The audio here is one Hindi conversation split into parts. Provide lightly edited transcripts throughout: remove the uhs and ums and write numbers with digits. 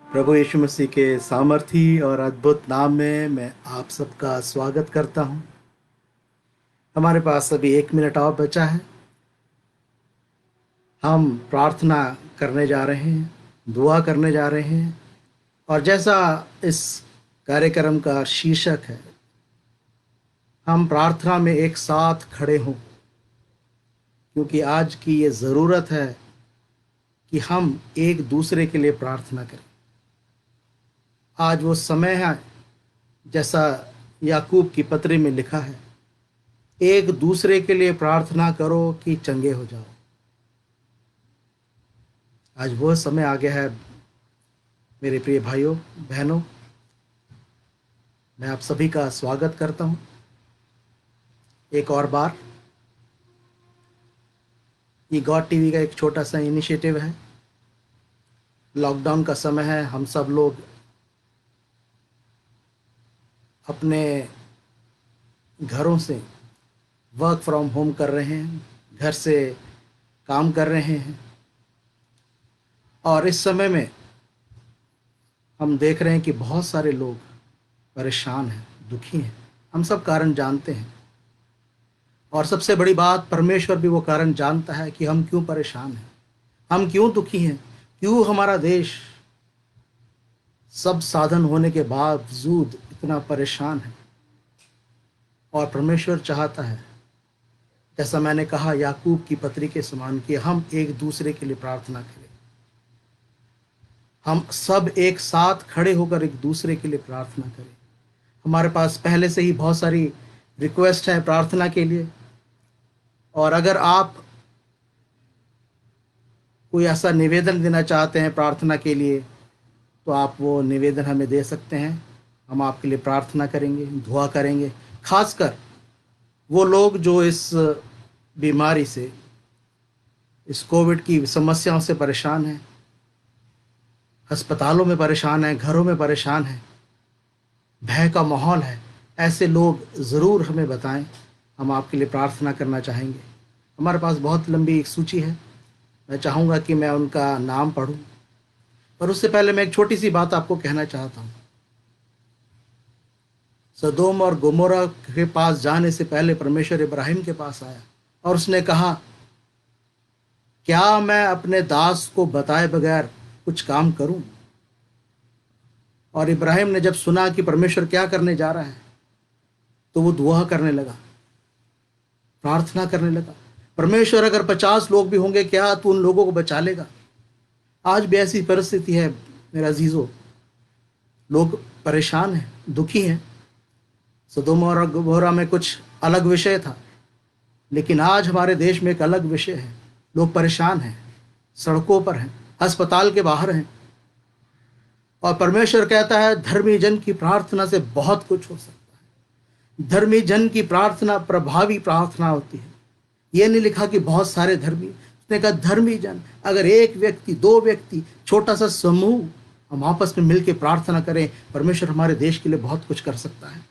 प्रभु यीशु मसीह के सामर्थी और अद्भुत नाम में मैं आप सबका स्वागत करता हूं। हमारे पास अभी 1 मिनट और बचा है। हम प्रार्थना करने जा रहे हैं, दुआ करने जा रहे हैं, और जैसा इस कार्यक्रम का शीर्षक है, हम प्रार्थना में एक साथ खड़े हों, क्योंकि आज की ये ज़रूरत है कि हम एक दूसरे के लिए प्रार्थना करें। आज वो समय है, जैसा याकूब की पत्री में लिखा है, एक दूसरे के लिए प्रार्थना करो कि चंगे हो जाओ। आज वो समय आ गया है। मेरे प्रिय भाइयों बहनों, मैं आप सभी का स्वागत करता हूं एक और बार। ये गॉड टीवी का एक छोटा सा इनिशिएटिव है। लॉकडाउन का समय है, हम सब लोग अपने घरों से वर्क फ्रॉम होम कर रहे हैं, घर से काम कर रहे हैं, और इस समय में हम देख रहे हैं कि बहुत सारे लोग परेशान हैं, दुखी हैं। हम सब कारण जानते हैं, और सबसे बड़ी बात, परमेश्वर भी वो कारण जानता है कि हम क्यों परेशान हैं, हम क्यों दुखी हैं, क्यों हमारा देश सब साधन होने के बावजूद इतना परेशान है। और परमेश्वर चाहता है, जैसा मैंने कहा याकूब की पत्री के समान, कि हम एक दूसरे के लिए प्रार्थना करें। हम सब एक साथ खड़े होकर एक दूसरे के लिए प्रार्थना करें। हमारे पास पहले से ही बहुत सारी रिक्वेस्ट है प्रार्थना के लिए, और अगर आप कोई ऐसा निवेदन देना चाहते हैं प्रार्थना के लिए, तो आप वो निवेदन हमें दे सकते हैं। हम आपके लिए प्रार्थना करेंगे, दुआ करेंगे। खासकर वो लोग जो इस बीमारी से, इस कोविड की समस्याओं से परेशान हैं, अस्पतालों में परेशान हैं, घरों में परेशान हैं, भय का माहौल है, ऐसे लोग ज़रूर हमें बताएं। हम आपके लिए प्रार्थना करना चाहेंगे। हमारे पास बहुत लंबी एक सूची है, मैं चाहूँगा कि मैं उनका नाम पढ़ूं, पर उससे पहले मैं एक छोटी सी बात आपको कहना चाहता हूँ। सदोम और गोमोरा के पास जाने से पहले परमेश्वर इब्राहिम के पास आया, और उसने कहा, क्या मैं अपने दास को बताए बगैर कुछ काम करूं? और इब्राहिम ने जब सुना कि परमेश्वर क्या करने जा रहा है, तो वो दुआ करने लगा, प्रार्थना करने लगा। परमेश्वर, अगर 50 लोग भी होंगे, क्या तू उन लोगों को बचा लेगा? आज भी ऐसी परिस्थिति है मेरा अजीजों, लोग परेशान हैं, दुखी हैं। सदोम और गोमोरा में कुछ अलग विषय था, लेकिन आज हमारे देश में एक अलग विषय है। लोग परेशान हैं, सड़कों पर हैं, अस्पताल के बाहर हैं, और परमेश्वर कहता है धर्मी जन की प्रार्थना से बहुत कुछ हो सकता है। धर्मी जन की प्रार्थना प्रभावी प्रार्थना होती है। यह नहीं लिखा कि बहुत सारे धर्मी, उसने कहा धर्मी जन। अगर एक व्यक्ति, 2 व्यक्ति, छोटा सा समूह हम आपस में मिलकर प्रार्थना करें, परमेश्वर हमारे देश के लिए बहुत कुछ कर सकता है।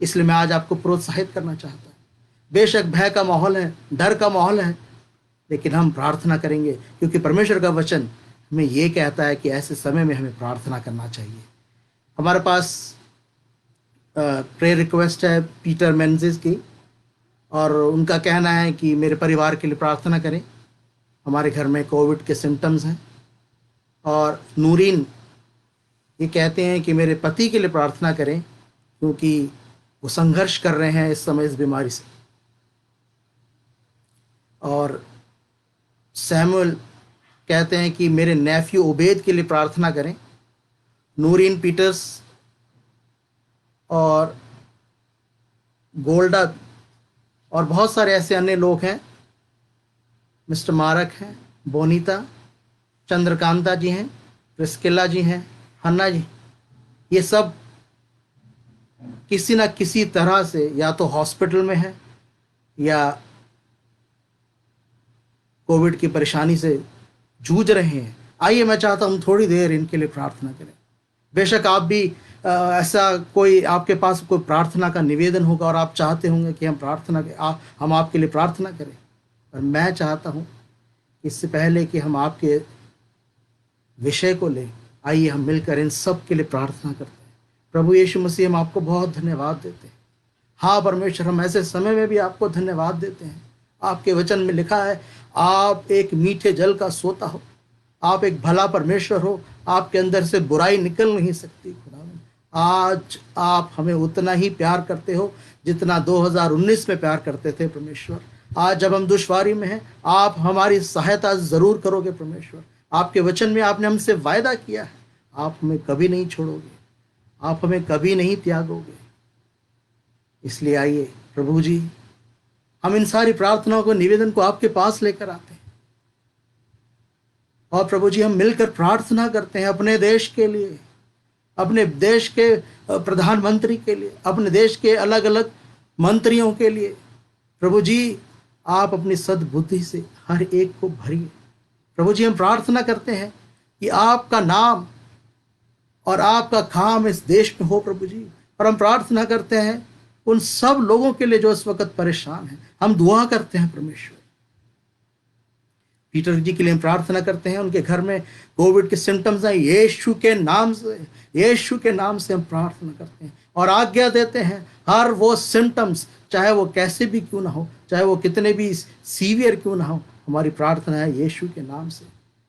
इसलिए मैं आज आपको प्रोत्साहित करना चाहता हूँ। बेशक भय का माहौल है, डर का माहौल है, लेकिन हम प्रार्थना करेंगे, क्योंकि परमेश्वर का वचन हमें ये कहता है कि ऐसे समय में हमें प्रार्थना करना चाहिए। हमारे पास प्रेयर रिक्वेस्ट है पीटर मेंजिस की, और उनका कहना है कि मेरे परिवार के लिए प्रार्थना करें। हमारे घर में कोविड के सिम्टम्स हैं। और नूरीन ये कहते हैं कि मेरे पति के लिए प्रार्थना करें, क्योंकि वो संघर्ष कर रहे हैं इस समय इस बीमारी से। और सैमुअल कहते हैं कि मेरे नेफ्यू उबैद के लिए प्रार्थना करें। नूरीन पीटर्स और गोल्डा और बहुत सारे ऐसे अन्य लोग हैं, मिस्टर मारक हैं, बोनीता, चंद्रकांता जी हैं, प्रिस्किला जी हैं, हन्ना जी, ये सब किसी ना किसी तरह से या तो हॉस्पिटल में है या कोविड की परेशानी से जूझ रहे हैं। आइए, मैं चाहता हूं थोड़ी देर इनके लिए प्रार्थना करें। बेशक आप भी ऐसा कोई आपके पास कोई प्रार्थना का निवेदन होगा और आप चाहते होंगे कि हम आपके लिए प्रार्थना करें, और मैं चाहता हूं इससे पहले कि हम आपके विषय को लें, आइए हम मिलकर इन सब के लिए प्रार्थना करते हैं। प्रभु यीशु मसीह, हम आपको बहुत धन्यवाद देते हैं। हाँ परमेश्वर, हम ऐसे समय में भी आपको धन्यवाद देते हैं। आपके वचन में लिखा है, आप एक मीठे जल का सोता हो, आप एक भला परमेश्वर हो, आपके अंदर से बुराई निकल नहीं सकती। खुदा, आज आप हमें उतना ही प्यार करते हो जितना 2019 में प्यार करते थे परमेश्वर। आज जब हम दुश्वारी में हैं, आप हमारी सहायता जरूर करोगे परमेश्वर। आपके वचन में आपने हमसे वायदा किया है, आप हमें कभी नहीं छोड़ोगे, आप हमें कभी नहीं त्यागोगे। इसलिए आइए प्रभु जी, हम इन सारी प्रार्थनाओं को, निवेदन को आपके पास लेकर आते हैं, और प्रभु जी हम मिलकर प्रार्थना करते हैं अपने देश के लिए, अपने देश के प्रधानमंत्री के लिए, अपने देश के अलग अलग मंत्रियों के लिए। प्रभु जी, आप अपनी सद्बुद्धि से हर एक को भरिए। प्रभु जी, हम प्रार्थना करते हैं कि आपका नाम और आपका काम इस देश में हो प्रभु जी। और हम प्रार्थना करते हैं उन सब लोगों के लिए जो इस वक्त परेशान हैं। हम दुआ करते हैं परमेश्वर, पीटर जी के लिए हम प्रार्थना करते हैं, उनके घर में कोविड के सिम्टम्स हैं, यीशु के नाम से हम प्रार्थना करते हैं और आज्ञा देते हैं, हर वो सिम्टम्स, चाहे वो कैसे भी क्यों ना हो, चाहे वो कितने भी सीवियर क्यों ना हो, हमारी प्रार्थना है यीशु के नाम से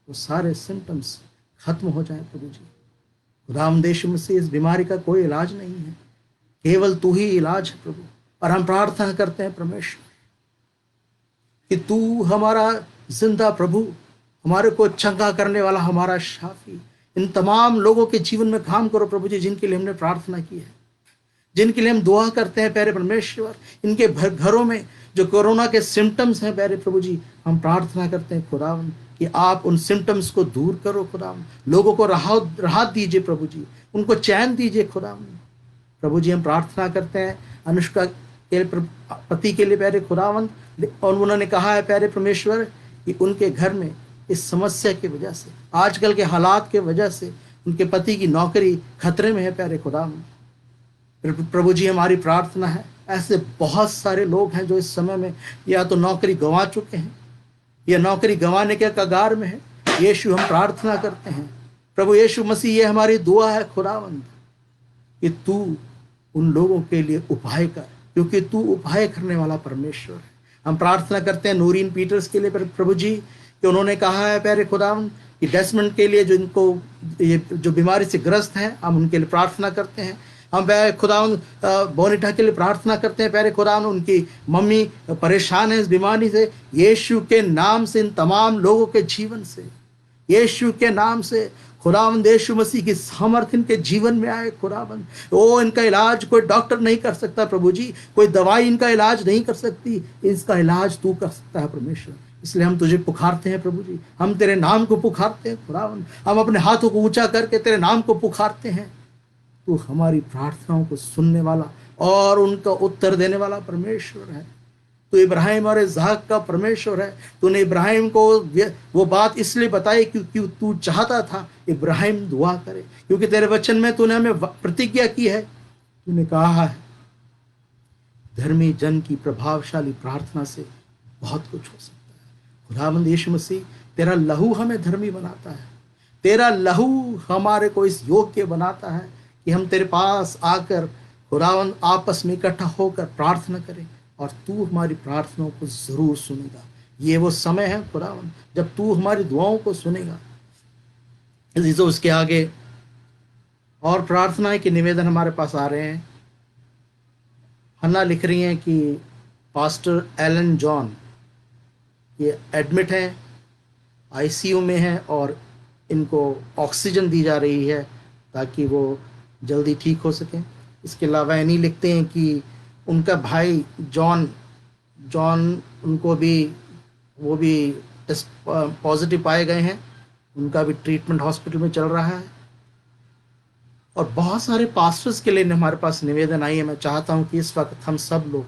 वो सारे सिम्टम्स खत्म हो जाए प्रभु जी। खुदावंद यीशु मसीह, इस बीमारी का कोई इलाज नहीं है, केवल तू ही इलाज है प्रभु। और हम प्रार्थना करते हैं परमेश्वर कि तू हमारा जिंदा प्रभु, हमारे को चंगा करने वाला, हमारा शाफी, इन तमाम लोगों के जीवन में काम करो प्रभु जी, जिनके लिए हमने प्रार्थना की है, जिनके लिए हम दुआ करते हैं प्यारे परमेश्वर। इनके घरों में जो कोरोना के सिम्टम्स हैं प्यारे प्रभु जी, हम प्रार्थना करते हैं खुदावंद कि आप उन सिम्टम्स को दूर करो खुदावंद, लोगों को राहत दीजिए प्रभु जी, उनको चैन दीजिए खुदावंद। प्रभु जी हम प्रार्थना करते हैं अनुष्का के पति के लिए प्यारे खुदावंद, और उन्होंने कहा है प्यारे परमेश्वर कि उनके घर में इस समस्या की वजह से, आजकल के हालात के वजह से उनके पति की नौकरी खतरे में है प्यारे खुदावंद। प्रभु जी हमारी प्रार्थना है, ऐसे बहुत सारे लोग हैं जो इस समय में या तो नौकरी गंवा चुके हैं या नौकरी गंवाने के कगार में है। यीशु हम प्रार्थना करते हैं प्रभु यीशु मसीह, ये हमारी दुआ है खुदावंद कि तू उन लोगों के लिए उपाय कर, क्योंकि तू उपाय करने वाला परमेश्वर है। हम प्रार्थना करते हैं नूरीन पीटर्स के लिए प्रभु जी, कि उन्होंने कहा है प्यारे खुदावंद कि डेस्मंड के लिए ये जो बीमारी से ग्रस्त हैं, हम उनके लिए प्रार्थना करते हैं। हम प्यारे खुदावंद बोनीटा के लिए प्रार्थना करते हैं प्यारे खुदावंद, उनकी मम्मी परेशान है इस बीमारी से। यीशु के नाम से इन तमाम लोगों के जीवन से, यीशु के नाम से खुदावंद यीशु मसीह की सामर्थ्य इनके जीवन में आए खुदावंद। ओ इनका इलाज कोई डॉक्टर नहीं कर सकता प्रभु जी, कोई दवाई इनका इलाज नहीं कर सकती, इसका इलाज तू कर सकता है परमेश्वर। इसलिए हम तुझे पुकारते हैं प्रभु जी, हम तेरे नाम को पुकारते हैं खुदावंद, हम अपने हाथों को ऊंचा करके तेरे नाम को पुकारते हैं। तू हमारी प्रार्थनाओं को सुनने वाला और उनका उत्तर देने वाला परमेश्वर है। तू इब्राहिम और इसहाक का परमेश्वर है। तूने इब्राहिम को वो बात इसलिए बताई क्योंकि तू चाहता था इब्राहिम दुआ करे, क्योंकि तेरे वचन में तूने हमें प्रतिज्ञा की है। तूने कहा है धर्मी जन की प्रभावशाली प्रार्थना से बहुत कुछ हो सकता है। खुदावंद यीशु मसीह, तेरा लहू हमें धर्मी बनाता है, तेरा लहू हमारे को इस योग्य बनाता है कि हम तेरे पास आकर खुदावंद आपस में इकट्ठा होकर प्रार्थना करें, और तू हमारी प्रार्थनाओं को जरूर सुनेगा। ये वो समय है खुदावंद जब तू हमारी दुआओं को सुनेगा। अजीजों, उसके आगे और प्रार्थनाएं के निवेदन हमारे पास आ रहे हैं। हन्ना लिख रही हैं कि पास्टर एलन जॉन ये एडमिट हैं, आईसीयू में हैं, और इनको ऑक्सीजन दी जा रही है ताकि वो जल्दी ठीक हो सकें। इसके अलावा एनी लिखते हैं कि उनका भाई जॉन जॉन उनको भी वो भी टेस्ट पॉजिटिव पाए गए हैं, उनका भी ट्रीटमेंट हॉस्पिटल में चल रहा है। और बहुत सारे पास्टर्स के लिए हमारे पास निवेदन आई है। मैं चाहता हूं कि इस वक्त हम सब लोग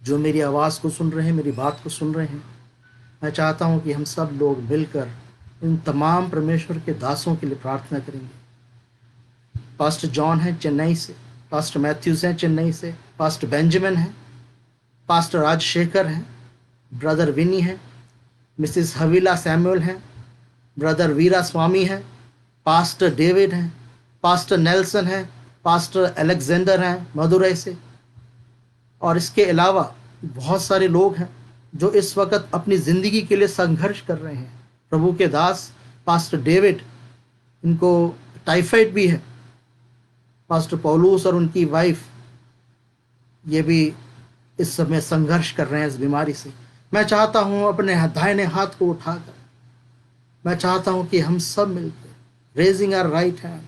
जो मेरी आवाज़ को सुन रहे हैं, मेरी बात को सुन रहे हैं, मैं चाहता हूं कि हम सब लोग मिलकर इन तमाम परमेश्वर के दासों के लिए प्रार्थना करेंगे। पास्टर जॉन है चेन्नई से, पास्टर मैथ्यूज हैं चेन्नई से, पास्टर बेंजामिन है, पास्टर राजशेखर हैं, ब्रदर विनी है, मिसिस हवीला सैमुअल हैं, ब्रदर वीरा स्वामी हैं, पास्टर डेविड हैं, पास्टर नेल्सन हैं, पास्टर अलेक्जेंडर हैं मदुरई से। और इसके अलावा बहुत सारे लोग हैं जो इस वक्त अपनी ज़िंदगी के लिए संघर्ष कर रहे हैं। प्रभु के दास पास्टर डेविड, इनको टाइफाइड भी है। पास्टर पौलुस और उनकी वाइफ ये भी इस समय संघर्ष कर रहे हैं इस बीमारी से। मैं चाहता हूं अपने दाहिने हाथ को उठाकर मैं चाहता हूं कि हम सब मिलकर raising our right hand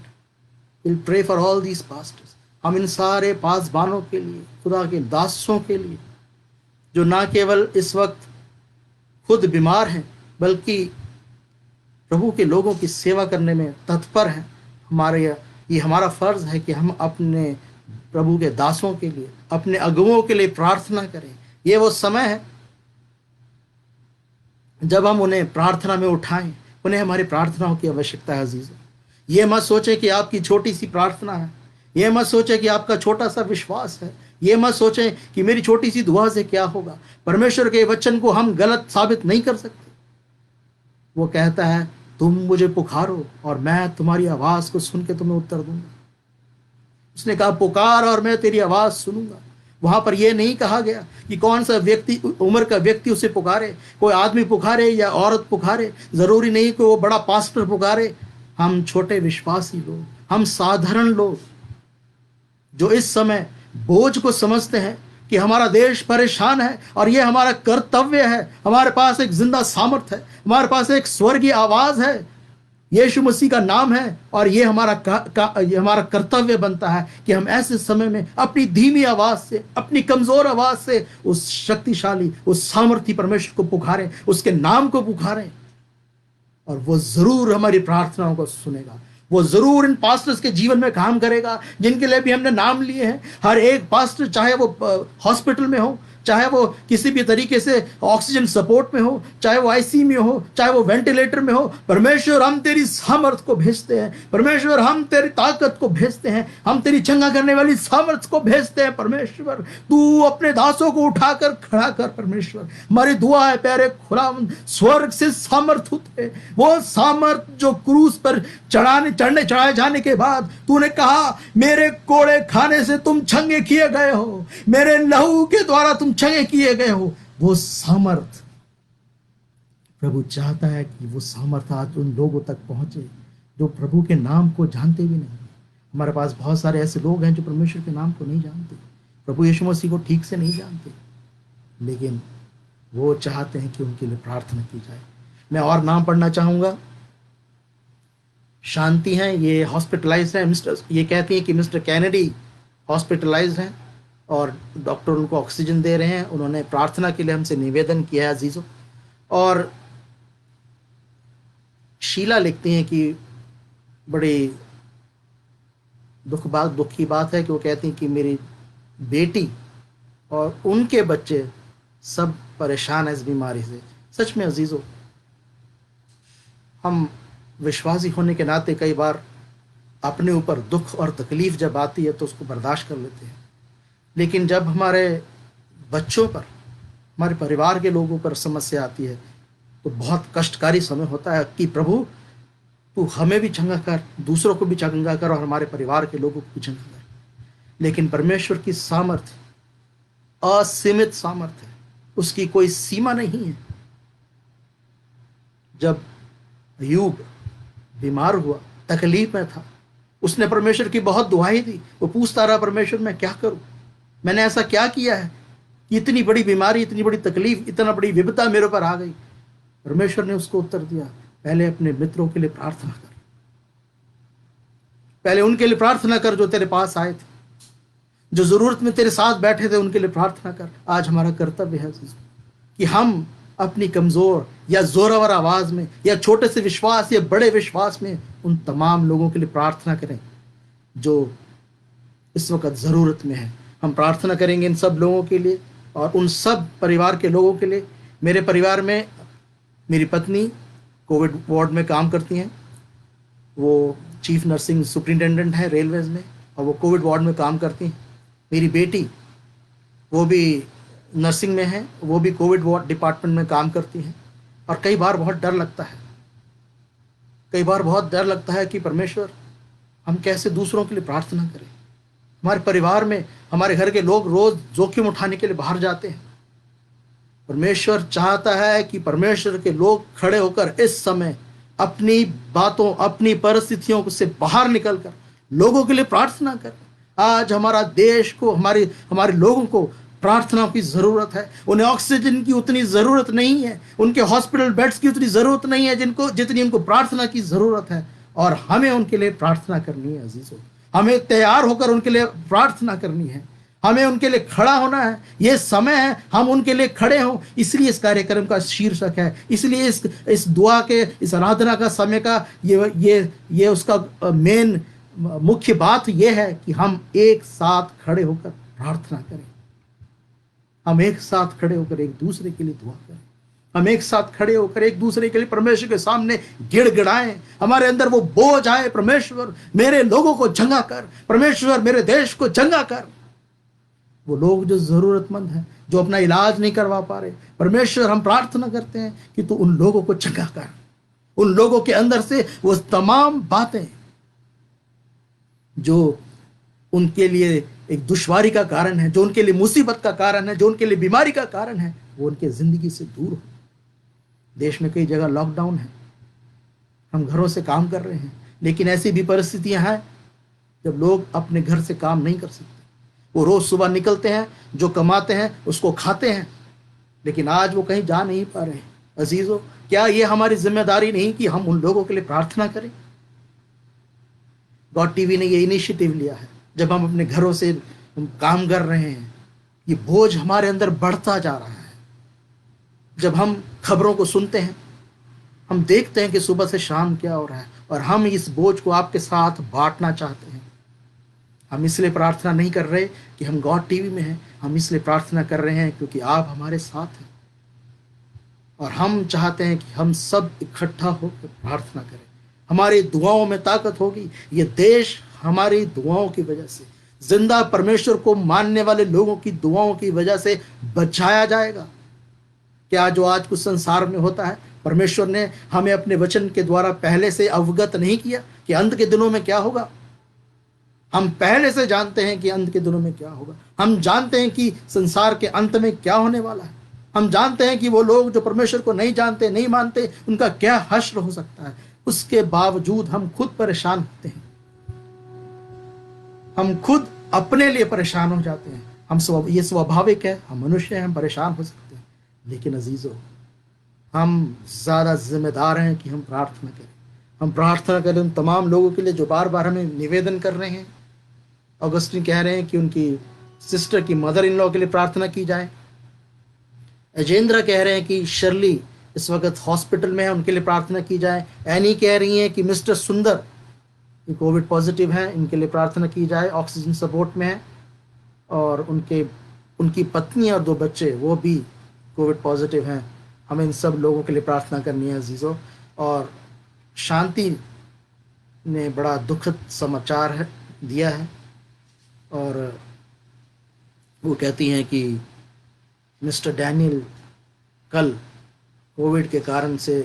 will pray for all these pastors. हम इन सारे पासबानों के लिए, खुदा के दासों के लिए, जो ना केवल इस वक्त खुद बीमार हैं बल्कि प्रभु के लोगों की सेवा करने में तत्पर हैं। ये हमारा फर्ज है कि हम अपने प्रभु के दासों के लिए, अपने अगुओं के लिए प्रार्थना करें। ये वो समय है जब हम उन्हें प्रार्थना में उठाएं। उन्हें हमारी प्रार्थनाओं की आवश्यकता है अजीजों। ये मत सोचें कि आपकी छोटी सी प्रार्थना है, ये मत सोचें कि आपका छोटा सा विश्वास है, ये मत सोचें कि मेरी छोटी सी दुआ से क्या होगा। परमेश्वर के वचन को हम गलत साबित नहीं कर सकते। वो कहता है तुम मुझे पुकारो और मैं तुम्हारी आवाज को सुन के तुम्हें उत्तर दूंगा। उसने कहा पुकार और मैं तेरी आवाज सुनूंगा। वहां पर यह नहीं कहा गया कि कौन सा व्यक्ति, उम्र का व्यक्ति उसे पुकारे, कोई आदमी पुकारे या औरत पुकारे, जरूरी नहीं कि वो बड़ा पास्टर पुकारे। हम छोटे विश्वासी लोग, हम साधारण लोग जो इस समय बोझ को समझते हैं कि हमारा देश परेशान है और यह हमारा कर्तव्य है। हमारे पास एक जिंदा सामर्थ है, हमारे पास एक स्वर्गीय आवाज है, यीशु मसीह का नाम है, और ये हमारा कर्तव्य बनता है कि हम ऐसे समय में अपनी धीमी आवाज से, अपनी कमजोर आवाज से उस शक्तिशाली, उस सामर्थी परमेश्वर को पुकारें, उसके नाम को पुकारें, और वो जरूर हमारी प्रार्थनाओं को सुनेगा। वो जरूर इन पास्टर्स के जीवन में काम करेगा जिनके लिए भी हमने नाम लिए हैं। हर एक पास्टर, चाहे वो हॉस्पिटल में हो, चाहे वो किसी भी तरीके से ऑक्सीजन सपोर्ट में हो, चाहे वो आईसी में हो, चाहे वो वेंटिलेटर में हो, परमेश्वर हम तेरी सामर्थ को भेजते हैं। परमेश्वर हम तेरी ताकत को भेजते हैं, हम तेरी चंगा करने वाली सामर्थ को भेजते हैं। परमेश्वर तू अपने दासों को उठाकर खड़ा कर। परमेश्वर हमारी दुआ है प्यारे खुदावंद, स्वर्ग से सामर्थ उतरे, वो सामर्थ जो क्रूस पर चढ़ाए जाने के बाद तूने कहा मेरे कोड़े खाने से तुम चंगे किए गए हो, मेरे लहू के द्वारा तुम चंगे किए गए हो। वो सामर्थ प्रभु चाहता है कि वो सामर्थ आज उन लोगों तक पहुंचे जो प्रभु के नाम को जानते भी नहीं। हमारे पास बहुत सारे ऐसे लोग हैं जो परमेश्वर के नाम को नहीं जानते, प्रभु यीशु मसीह को ठीक से नहीं जानते, लेकिन वो चाहते हैं कि उनके लिए प्रार्थना की जाए। मैं और नाम पढ़ना चाहूंगा। शांति हैं, ये हॉस्पिटलाइज हैं। ये कहती हैं कि मिस्टर कैनेडी हॉस्पिटलाइज हैं और डॉक्टर उनको ऑक्सीजन दे रहे हैं। उन्होंने प्रार्थना के लिए हमसे निवेदन किया है अजीजों। और शीला लिखती हैं कि बड़ी दुख की बात है कि वो कहती हैं कि मेरी बेटी और उनके बच्चे सब परेशान है इस बीमारी से। सच में अजीजों, हम विश्वासी होने के नाते कई बार अपने ऊपर दुख और तकलीफ जब आती है तो उसको बर्दाश्त कर लेते हैं, लेकिन जब हमारे बच्चों पर, हमारे परिवार के लोगों पर समस्या आती है तो बहुत कष्टकारी समय होता है कि प्रभु तू हमें भी चंगा कर, दूसरों को भी चंगा कर और हमारे परिवार के लोगों को भी चंगा कर। लेकिन परमेश्वर की सामर्थ असीमित सामर्थ है, उसकी कोई सीमा नहीं है। जब अय्यूब बीमार हुआ, तकलीफ में था, उसने परमेश्वर की बहुत दुहाई दी। वो पूछता रहा परमेश्वर मैं क्या करूं, मैंने ऐसा क्या किया है कि इतनी बड़ी बीमारी, इतनी बड़ी तकलीफ, इतना बड़ी विपदा मेरे ऊपर आ गई। परमेश्वर ने उसको उत्तर दिया, पहले अपने मित्रों के लिए प्रार्थना कर, पहले उनके लिए प्रार्थना कर जो तेरे पास आए थे, जो जरूरत में तेरे साथ बैठे थे, उनके लिए प्रार्थना कर। आज हमारा कर्तव्य है कि हम अपनी कमजोर या जोरावर आवाज में या छोटे से विश्वास या बड़े विश्वास में उन तमाम लोगों के लिए प्रार्थना करें जो इस वक्त जरूरत में है। हम प्रार्थना करेंगे इन सब लोगों के लिए और उन सब परिवार के लोगों के लिए। मेरे परिवार में मेरी पत्नी कोविड वार्ड में काम करती हैं, वो चीफ नर्सिंग सुपरिटेंडेंट है रेलवेज में, और वो कोविड वार्ड में काम करती हैं। मेरी बेटी वो भी नर्सिंग में है, वो भी कोविड वार्ड डिपार्टमेंट में काम करती हैं। और कई बार बहुत डर लगता है, कई बार बहुत डर लगता है कि परमेश्वर हम कैसे दूसरों के लिए प्रार्थना करें। हमारे परिवार में हमारे घर के लोग रोज जोखिम उठाने के लिए बाहर जाते हैं। परमेश्वर चाहता है कि परमेश्वर के लोग खड़े होकर इस समय अपनी बातों, अपनी परिस्थितियों से बाहर निकलकर लोगों के लिए प्रार्थना करें। आज हमारा देश को, हमारे लोगों को प्रार्थना की जरूरत है। उन्हें ऑक्सीजन की उतनी जरूरत नहीं है, उनके हॉस्पिटल बेड्स की उतनी जरूरत नहीं है जितनी उनको प्रार्थना की जरूरत है। और हमें उनके लिए प्रार्थना करनी है अजीजों, हमें तैयार होकर उनके लिए प्रार्थना करनी है, हमें उनके लिए खड़ा होना है। ये समय है हम उनके लिए खड़े हों। इसलिए इस कार्यक्रम का शीर्षक है, इसलिए इस दुआ के, इस आराधना का समय का ये उसका मेन मुख्य बात यह है कि हम एक साथ खड़े होकर प्रार्थना करें। हम एक साथ खड़े होकर एक दूसरे के लिए दुआ करें। हम एक साथ खड़े होकर एक दूसरे के लिए परमेश्वर के सामने गिड़गिड़ाएं। हमारे अंदर वो बोझ आए, परमेश्वर मेरे लोगों को चंगा कर, परमेश्वर मेरे देश को चंगा कर। वो लोग जो जरूरतमंद हैं, जो अपना इलाज नहीं करवा पा रहे, परमेश्वर हम प्रार्थना करते हैं कि तू उन लोगों को चंगा कर। उन लोगों के अंदर से वो तमाम बातें जो उनके लिए एक दुश्वारी का कारण है, जो उनके लिए मुसीबत का कारण है, जो उनके लिए बीमारी का कारण है, वो उनके जिंदगी से दूर हो। देश में कई जगह लॉकडाउन है, हम घरों से काम कर रहे हैं, लेकिन ऐसी भी परिस्थितियां हैं जब लोग अपने घर से काम नहीं कर सकते। वो रोज सुबह निकलते हैं, जो कमाते हैं उसको खाते हैं, लेकिन आज वो कहीं जा नहीं पा रहे। अजीजों, क्या ये हमारी जिम्मेदारी नहीं कि हम उन लोगों के लिए प्रार्थना करें? गॉड टीवी ने ये इनिशिएटिव लिया है। जब हम अपने घरों से हम काम कर रहे हैं, ये बोझ हमारे अंदर बढ़ता जा रहा है। जब हम खबरों को सुनते हैं, हम देखते हैं कि सुबह से शाम क्या हो रहा है, और हम इस बोझ को आपके साथ बांटना चाहते हैं। हम इसलिए प्रार्थना नहीं कर रहे कि हम गॉड टीवी में हैं, हम इसलिए प्रार्थना कर रहे हैं क्योंकि आप हमारे साथ हैं, और हम चाहते हैं कि हम सब इकट्ठा होकर प्रार्थना करें। हमारी दुआओं में ताकत होगी। ये देश हमारी दुआओं की वजह से, जिंदा परमेश्वर को मानने वाले लोगों की दुआओं की वजह से बचाया जाएगा। क्या जो आज कुछ संसार में होता है, परमेश्वर ने हमें अपने वचन के द्वारा पहले से अवगत नहीं किया कि अंत के दिनों में क्या होगा? हम पहले से जानते हैं कि अंत के दिनों में क्या होगा। हम जानते हैं कि संसार के अंत में क्या होने वाला है। हम जानते हैं कि वो लोग जो परमेश्वर को नहीं जानते, नहीं मानते, उनका क्या हश्र हो सकता है। उसके बावजूद हम खुद परेशान होते हैं, हम खुद अपने लिए परेशान हो जाते हैं। ये स्वाभाविक है, हम मनुष्य हैं, हम परेशान हो सकते हैं। लेकिन अजीजों, हम ज़्यादा जिम्मेदार हैं कि हम प्रार्थना करें। हम प्रार्थना करें उन तमाम लोगों के लिए जो बार बार हमें निवेदन कर रहे हैं। ऑगस्टिन कह रहे हैं कि उनकी सिस्टर की मदर इन लॉ के लिए प्रार्थना की जाए। अजेंद्रा कह रहे हैं कि शर्ली इस वक्त हॉस्पिटल में है, उनके लिए प्रार्थना की जाए। एनी कह रही हैं कि मिस्टर सुंदर ये कोविड पॉजिटिव हैं, इनके लिए प्रार्थना की जाए, ऑक्सीजन सपोर्ट में है। और उनकी पत्नी और 2 बच्चे वो भी कोविड पॉजिटिव हैं। हमें इन सब लोगों के लिए प्रार्थना करनी है अजीज़ों। और शांति ने बड़ा दुखद समाचार दिया है, और वो कहती हैं कि मिस्टर डैनियल कल कोविड के कारण से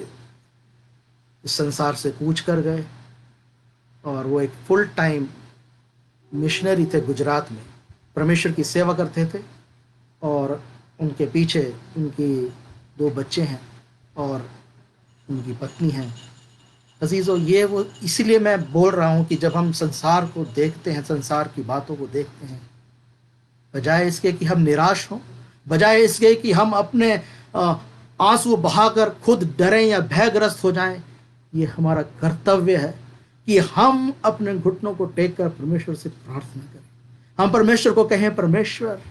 इस संसार से कूच कर गए, और वो एक फुल टाइम मिशनरी थे गुजरात में, परमेश्वर की सेवा करते थे, और उनके पीछे उनकी 2 बच्चे हैं और उनकी पत्नी हैं। अजीज़ों, ये वो इसीलिए मैं बोल रहा हूँ कि जब हम संसार को देखते हैं, संसार की बातों को देखते हैं, बजाय इसके कि हम निराश हों, बजाय इसके कि हम अपने आंसू बहाकर खुद डरें या भयग्रस्त हो जाएं, ये हमारा कर्तव्य है कि हम अपने घुटनों को टेक कर परमेश्वर से प्रार्थना करें। हम परमेश्वर को कहें, परमेश्वर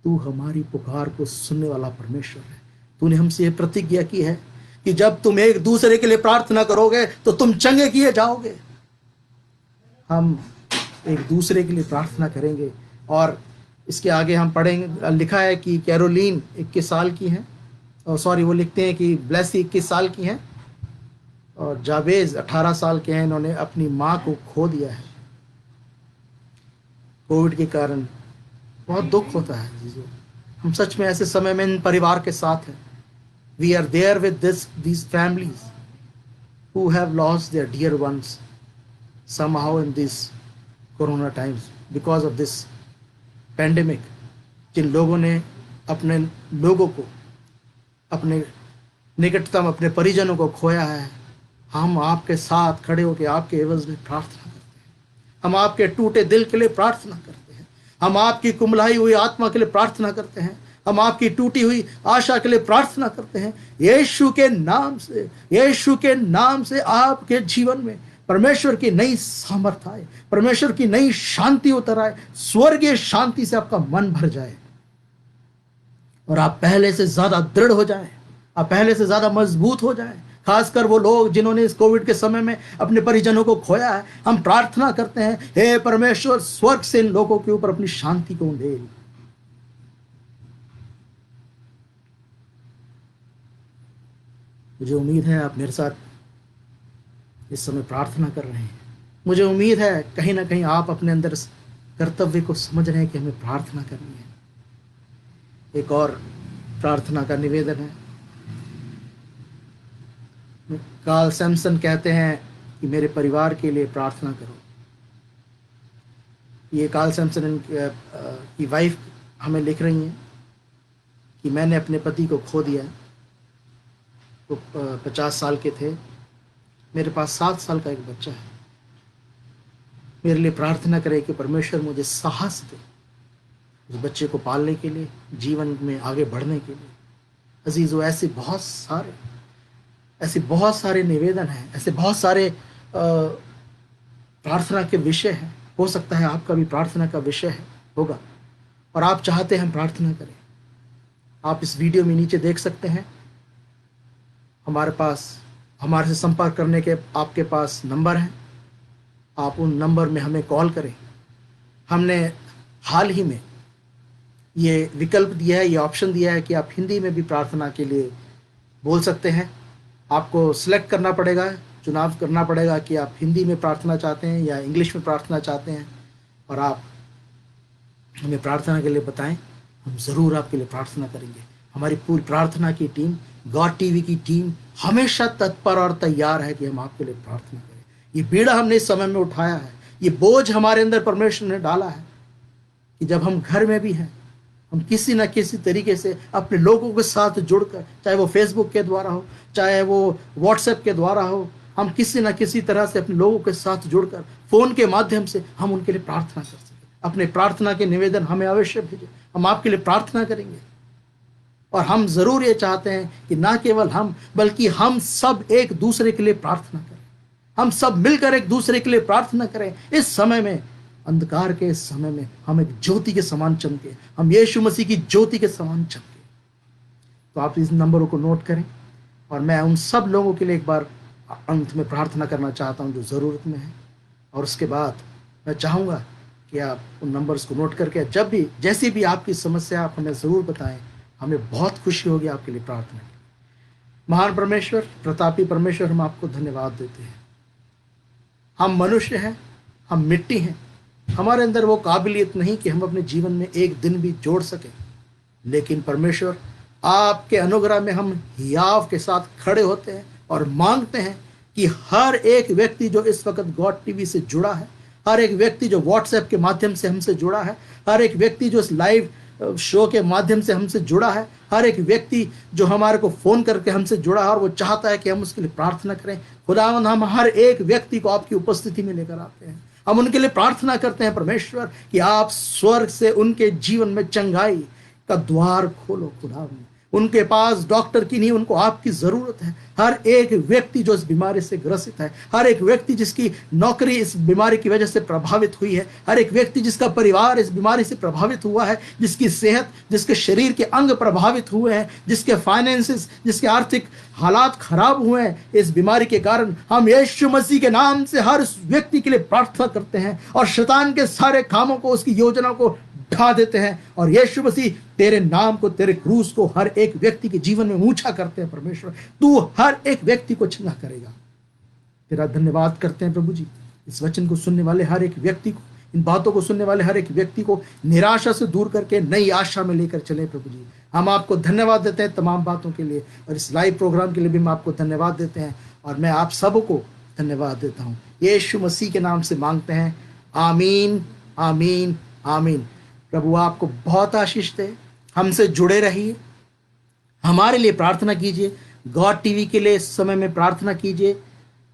तू हमारी पुकार को सुनने वाला परमेश्वर है। तूने हमसे यह प्रतिज्ञा की है कि जब तुम एक दूसरे के लिए प्रार्थना करोगे तो तुम चंगे किए जाओगे। हम एक दूसरे के लिए प्रार्थना करेंगे। और इसके आगे हम पढ़ेंगे, लिखा है कि कैरोलीन 21 साल की हैं, और सॉरी वो लिखते हैं कि ब्लेसी 21 साल की हैं, और जावेज 18 साल के हैं। इन्होंने अपनी माँ को खो दिया है कोविड के कारण। बहुत दुख होता है जीजू। हम सच में ऐसे समय में इन परिवार के साथ हैं। We are there with these families who have lost their dear ones somehow in these corona times because of this pandemic। जिन लोगों ने अपने लोगों को, अपने निकटतम अपने परिजनों को खोया है, हम आपके साथ खड़े होकर आपके एवज में प्रार्थना करते हैं। हम आपके टूटे दिल के लिए प्रार्थना करते हैं। हम आपकी कुम्हलाई हुई आत्मा के लिए प्रार्थना करते हैं। हम आपकी टूटी हुई आशा के लिए प्रार्थना करते हैं। यीशु के नाम से, यीशु के नाम से आपके जीवन में परमेश्वर की नई सामर्थ आए, परमेश्वर की नई शांति उतर आए, स्वर्गीय शांति से आपका मन भर जाए और आप पहले से ज्यादा दृढ़ हो जाएं, आप पहले से ज्यादा मजबूत हो जाएं। खासकर वो लोग जिन्होंने इस कोविड के समय में अपने परिजनों को खोया है, हम प्रार्थना करते हैं, हे परमेश्वर स्वर्ग से इन लोगों के ऊपर अपनी शांति को उंडेल। मुझे उम्मीद है आप मेरे साथ इस समय प्रार्थना कर रहे हैं। मुझे उम्मीद है कहीं ना कहीं आप अपने अंदर इस कर्तव्य को समझ रहे हैं कि हमें प्रार्थना करनी है। एक और प्रार्थना का निवेदन है। कार्ल सैमसन कहते हैं कि मेरे परिवार के लिए प्रार्थना करो। ये कार्ल सैमसन की वाइफ हमें लिख रही हैं कि मैंने अपने पति को खो दिया। वो 50 साल के थे। मेरे पास 7 साल का एक बच्चा है। मेरे लिए प्रार्थना करें कि परमेश्वर मुझे साहस दे उस बच्चे को पालने के लिए, जीवन में आगे बढ़ने के लिए। अजीजों, ऐसे बहुत सारे निवेदन हैं, ऐसे बहुत सारे प्रार्थना के विषय हैं। हो सकता है आपका भी प्रार्थना का विषय होगा और आप चाहते हैं हम प्रार्थना करें। आप इस वीडियो में नीचे देख सकते हैं, हमारे से संपर्क करने के आपके पास नंबर है। आप उन नंबर में हमें कॉल करें। हमने हाल ही में ये विकल्प दिया है, ये ऑप्शन दिया है कि आप हिंदी में भी प्रार्थना के लिए बोल सकते हैं। आपको सिलेक्ट करना पड़ेगा, चुनाव करना पड़ेगा कि आप हिंदी में प्रार्थना चाहते हैं या इंग्लिश में प्रार्थना चाहते हैं, और आप हमें प्रार्थना के लिए बताएं। हम ज़रूर आपके लिए प्रार्थना करेंगे। हमारी पूरी प्रार्थना की टीम, गॉड टीवी की टीम हमेशा तत्पर और तैयार है कि हम आपके लिए प्रार्थना करें। ये बीड़ा हमने इस समय में उठाया है, ये बोझ हमारे अंदर परमेश्वर ने डाला है कि जब हम घर में भी हैं, हम किसी न किसी तरीके से अपने लोगों के साथ जुड़कर, चाहे वो फेसबुक के द्वारा हो, चाहे वो व्हाट्सएप के द्वारा हो, हम किसी न किसी तरह से अपने लोगों के साथ जुड़कर फ़ोन के माध्यम से हम उनके लिए प्रार्थना कर सकें। अपने प्रार्थना के निवेदन हमें अवश्य भेजें, हम आपके लिए प्रार्थना करेंगे। और हम ज़रूर ये चाहते हैं कि ना केवल हम, बल्कि हम सब एक दूसरे के लिए प्रार्थना करें। हम सब मिलकर एक दूसरे के लिए प्रार्थना करें। इस समय में, अंधकार के इस समय में, हम एक ज्योति के समान चमके, हम यीशु मसीह की ज्योति के समान चमके। तो आप इस नंबरों को नोट करें, और मैं उन सब लोगों के लिए एक बार अंत में प्रार्थना करना चाहता हूं जो ज़रूरत में है। और उसके बाद मैं चाहूँगा कि आप उन नंबर्स को नोट करके जैसी भी आपकी समस्या आप हमें ज़रूर बताएं। हमें बहुत खुशी होगी आपके लिए प्रार्थना की। महान परमेश्वर, प्रतापी परमेश्वर, हम आपको धन्यवाद देते हैं। हम मनुष्य हैं, हम मिट्टी हैं, हमारे अंदर वो काबिलियत नहीं कि हम अपने जीवन में एक दिन भी जोड़ सकें। लेकिन परमेश्वर, आपके अनुग्रह में हम हियाव के साथ खड़े होते हैं और मांगते हैं कि हर एक व्यक्ति जो इस वक्त गॉड टीवी से जुड़ा है, हर एक व्यक्ति जो व्हाट्सएप के माध्यम से हमसे जुड़ा है, हर एक व्यक्ति जो इस लाइव शो के माध्यम से हमसे जुड़ा है, हर एक व्यक्ति जो हमारे को फ़ोन करके हमसे जुड़ा है और वो चाहता है कि हम उसके लिए प्रार्थना करें, खुदावंद, हम हर एक व्यक्ति को आपकी उपस्थिति में लेकर आते हैं। हम उनके लिए प्रार्थना करते हैं परमेश्वर कि आप स्वर्ग से उनके जीवन में चंगाई का द्वार खोलो खुदावंद, उनके पास डॉक्टर की नहीं, उनको आपकी जरूरत है। हर एक व्यक्ति जो इस बीमारी से ग्रसित है, हर एक व्यक्ति जिसकी नौकरी इस बीमारी की वजह से प्रभावित हुई है, हर एक व्यक्ति जिसका परिवार इस बीमारी से प्रभावित हुआ है, जिसकी सेहत, जिसके शरीर के अंग प्रभावित हुए हैं, जिसके फाइनेंसेस, जिसके आर्थिक हालात खराब हुए हैं इस बीमारी के कारण, हम यीशु मसीह के नाम से हर व्यक्ति के लिए प्रार्थना करते हैं और शैतान के सारे कामों को, उसकी योजना को ढा देते हैं। और यीशु मसीह तेरे नाम को, तेरे क्रूस को हर एक व्यक्ति के जीवन में ऊंचा करते हैं। परमेश्वर, तू हर एक व्यक्ति को चंगा करेगा। तेरा धन्यवाद करते हैं प्रभु जी, इस वचन को सुनने वाले हर एक व्यक्ति को, इन बातों को सुनने वाले हर एक व्यक्ति को निराशा से दूर करके नई आशा में लेकर चले। प्रभु जी, हम आपको धन्यवाद देते हैं तमाम बातों के लिए, और इस लाइव प्रोग्राम के लिए भी हम आपको धन्यवाद देते हैं। और मैं आप सबको धन्यवाद देता हूँ, यीशु मसीह के नाम से मांगते हैं, आमीन, आमीन, आमीन। प्रभु आपको बहुत आशीष दे। हमसे जुड़े रहिए, हमारे लिए प्रार्थना कीजिए, गॉड टीवी के लिए इस समय में प्रार्थना कीजिए,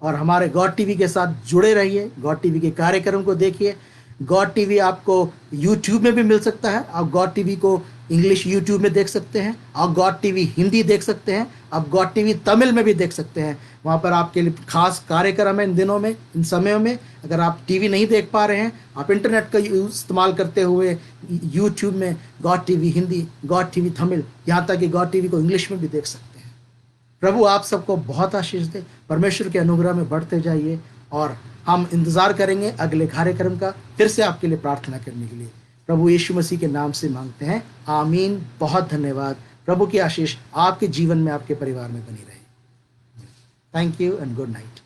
और हमारे गॉड टीवी के साथ जुड़े रहिए। गॉड टीवी के कार्यक्रम को देखिए। गॉड टीवी आपको यूट्यूब में भी मिल सकता है, आप गॉड टीवी को इंग्लिश यूट्यूब में देख सकते हैं, आप गॉड टीवी हिंदी देख सकते हैं, आप गॉड टीवी तमिल में भी देख सकते हैं। वहाँ पर आपके लिए खास कार्यक्रम है इन दिनों में, इन समयों में। अगर आप टीवी नहीं देख पा रहे हैं, आप इंटरनेट का इस्तेमाल करते हुए यूट्यूब में God TV Hindi, God TV Tamil, यहाँ तक कि गॉड टीवी को इंग्लिश में भी देख सकते हैं। प्रभु आप सबको बहुत आशीष दे। परमेश्वर के अनुग्रह में बढ़ते जाइए, और हम इंतजार करेंगे अगले कार्यक्रम का, फिर से आपके लिए प्रार्थना करने के लिए। प्रभु यीशु मसीह के नाम से मांगते हैं, आमीन। बहुत धन्यवाद। प्रभु की आशीष आपके जीवन में, आपके परिवार में बनी रहे। Thank you and good night.